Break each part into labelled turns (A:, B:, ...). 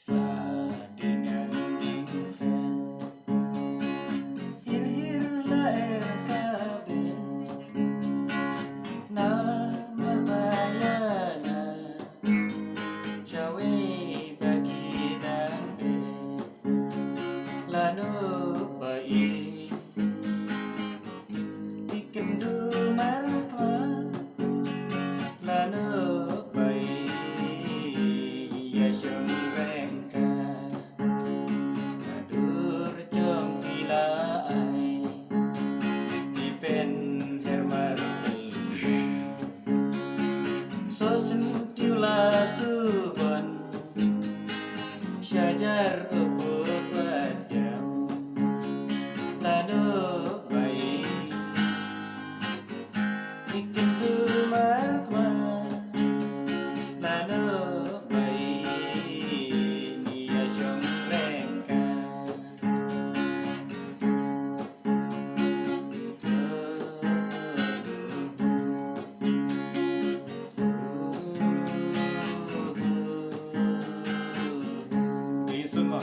A: Sadingan dingsen hir-hir laer kabeh na merbayana jawe bagi dambe lanu baik bikin dumarkwa lanu baik ya syurengka kadur jong gila ai dipen hermarul so sentiula subon syajar upur wajam lanu baik bikin dumarkwa lanu baik nia syurengka di semua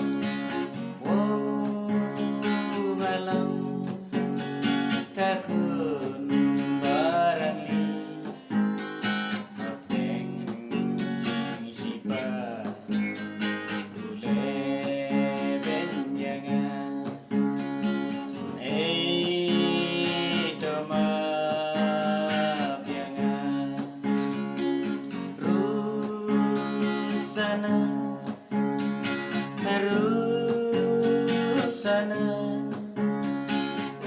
A: malam takun barangli apeng jing sipa ule benyangan doma piangan rusana rusana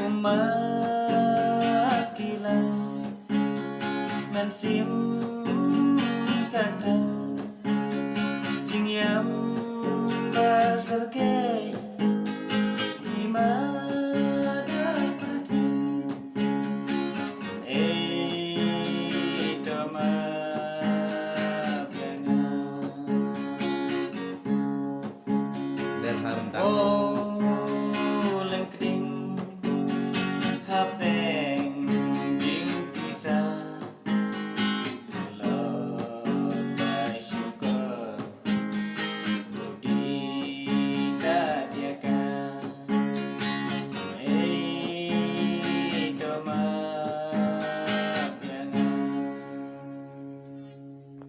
A: umat kilang mensim kata